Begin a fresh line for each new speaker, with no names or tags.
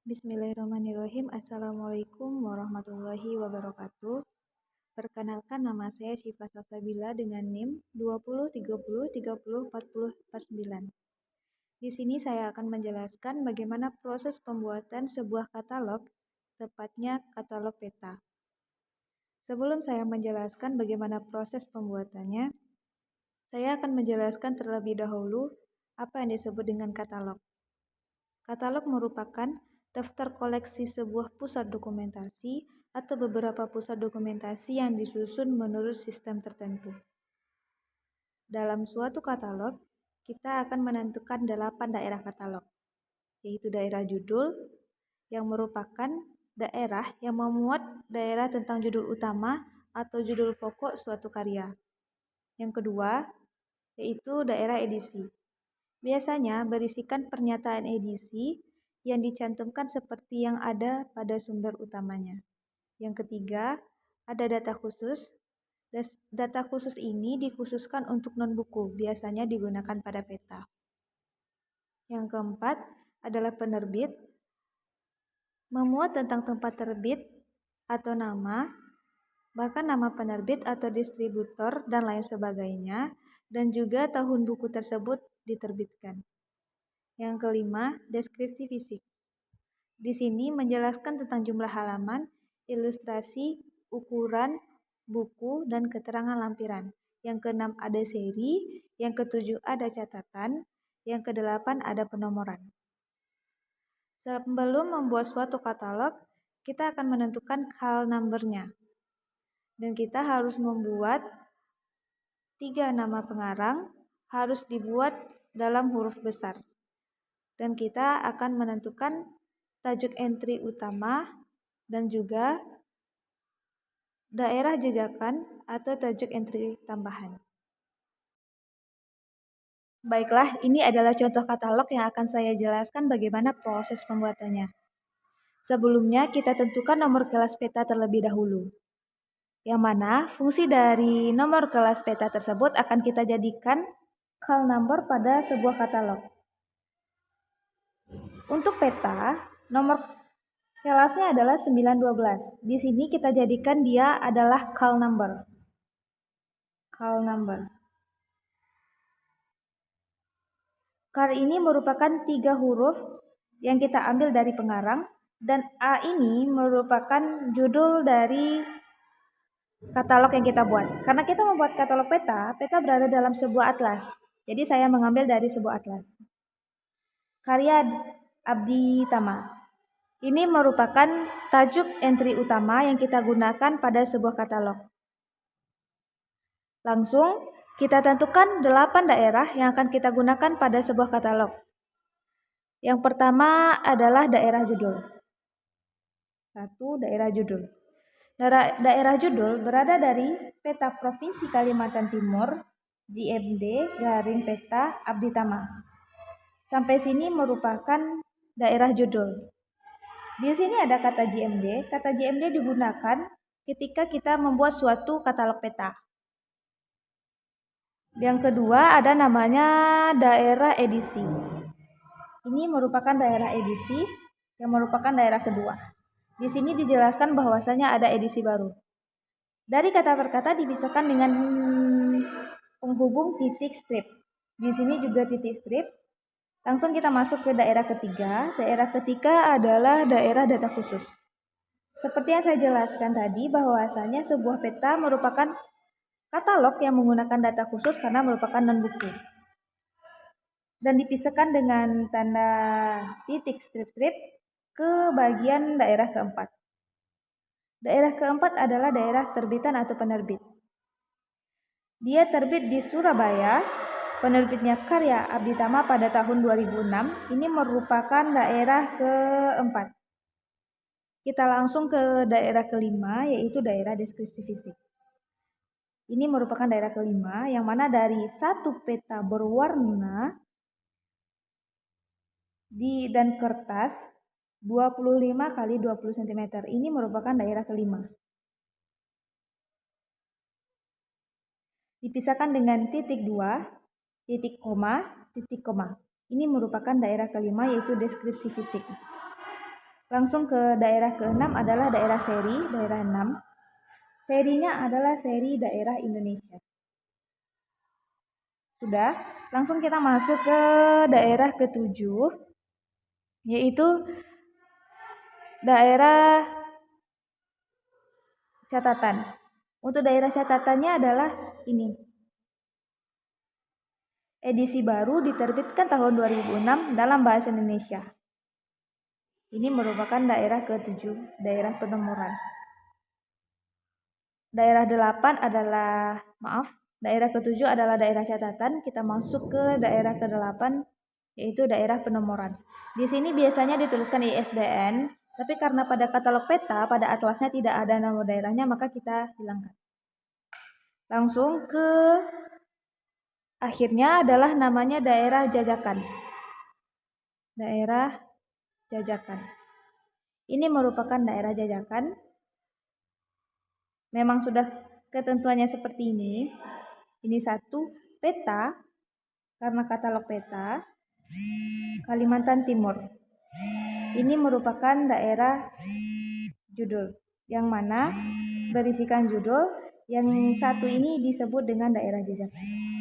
Bismillahirrahmanirrahim. Assalamualaikum warahmatullahi wabarakatuh. Perkenalkan, nama saya Syifa Salsabila dengan NIM 2030304049. Di sini saya akan menjelaskan bagaimana proses pembuatan sebuah katalog, tepatnya katalog peta. Sebelum saya menjelaskan bagaimana proses pembuatannya, saya akan menjelaskan terlebih dahulu apa yang disebut dengan katalog. Katalog merupakan daftar koleksi sebuah pusat dokumentasi atau beberapa pusat dokumentasi yang disusun menurut sistem tertentu. Dalam suatu katalog, kita akan menentukan 8 daerah katalog, yaitu daerah judul, yang merupakan daerah yang memuat daerah tentang judul utama atau judul pokok suatu karya. Yang kedua, yaitu daerah edisi. Biasanya berisikan pernyataan edisi yang dicantumkan seperti yang ada pada sumber utamanya. Yang ketiga, ada data khusus. Data khusus ini dikhususkan untuk non-buku, biasanya digunakan pada peta. Yang keempat adalah penerbit, memuat tentang tempat terbit atau nama, bahkan nama penerbit atau distributor dan lain sebagainya, dan juga tahun buku tersebut diterbitkan. Yang kelima, deskripsi fisik. Di sini menjelaskan tentang jumlah halaman, ilustrasi, ukuran, buku, dan keterangan lampiran. Yang keenam ada seri, yang ketujuh ada catatan, yang kedelapan ada penomoran. Sebelum membuat suatu katalog, kita akan menentukan call number-nya. Dan kita harus membuat 3 nama pengarang, harus dibuat dalam huruf besar. Dan kita akan menentukan tajuk entry utama dan juga daerah jejakan atau tajuk entry tambahan. Baiklah, ini adalah contoh katalog yang akan saya jelaskan bagaimana proses pembuatannya. Sebelumnya, kita tentukan nomor kelas peta terlebih dahulu, yang mana fungsi dari nomor kelas peta tersebut akan kita jadikan call number pada sebuah katalog. Untuk peta, nomor kelasnya adalah 912. Di sini kita jadikan dia adalah call number. Call number. Call ini merupakan 3 huruf yang kita ambil dari pengarang, dan A ini merupakan judul dari katalog yang kita buat. Karena kita membuat katalog peta, peta berada dalam sebuah atlas. Jadi saya mengambil dari sebuah atlas. Karya Abdi Tama. Ini merupakan tajuk entry utama yang kita gunakan pada sebuah katalog. Langsung kita tentukan 8 daerah yang akan kita gunakan pada sebuah katalog. Yang pertama adalah daerah judul. 1. Daerah judul. Daerah judul berada dari peta Provinsi Kalimantan Timur, JMD garing peta Abdi Tama. Sampai sini merupakan daerah judul. Di sini ada kata JMD. Kata JMD digunakan ketika kita membuat suatu katalog peta. Yang kedua ada namanya daerah edisi. Ini merupakan daerah edisi yang merupakan daerah kedua. Di sini dijelaskan bahwasanya ada edisi baru. Dari kata per kata dipisahkan dengan penghubung titik strip. Di sini juga titik strip. Langsung kita masuk ke daerah ketiga. Daerah ketiga adalah daerah data khusus. Seperti yang saya jelaskan tadi, bahwasanya sebuah peta merupakan katalog yang menggunakan data khusus karena merupakan non-buku. Dan dipisahkan dengan tanda titik strip-strip ke bagian daerah keempat. Daerah keempat adalah daerah terbitan atau penerbit. Dia terbit di Surabaya. Penerbitnya Karya Abdi Tama pada tahun 2006. Ini merupakan daerah keempat. Kita langsung ke daerah kelima, yaitu daerah deskripsi fisik. Ini merupakan daerah kelima, yang mana dari satu peta berwarna dan kertas 25 x 20 cm. Ini merupakan daerah kelima. Dipisahkan dengan titik 2, titik koma, titik koma. Ini merupakan daerah kelima, yaitu deskripsi fisik. Langsung ke daerah ke-6 adalah daerah seri, daerah 6. Serinya adalah seri daerah Indonesia. Sudah, langsung kita masuk ke daerah ke-7, yaitu daerah catatan. Untuk daerah catatannya adalah ini. Edisi baru diterbitkan tahun 2006 dalam bahasa Indonesia. Ini merupakan daerah ke-7, daerah penomoran. Daerah 8 adalah, daerah ke-7 adalah daerah catatan. Kita masuk ke daerah ke-8, yaitu daerah penomoran. Di sini biasanya dituliskan ISBN, tapi karena pada katalog peta, pada atlasnya tidak ada nama daerahnya, maka kita hilangkan. Langsung ke akhirnya adalah namanya daerah jajakan. Daerah jajakan. Ini merupakan daerah jajakan. Memang sudah ketentuannya seperti ini. Ini satu peta, karena katalog peta, Kalimantan Timur. Ini merupakan daerah judul, yang mana berisikan judul, yang satu ini disebut dengan daerah jajakan.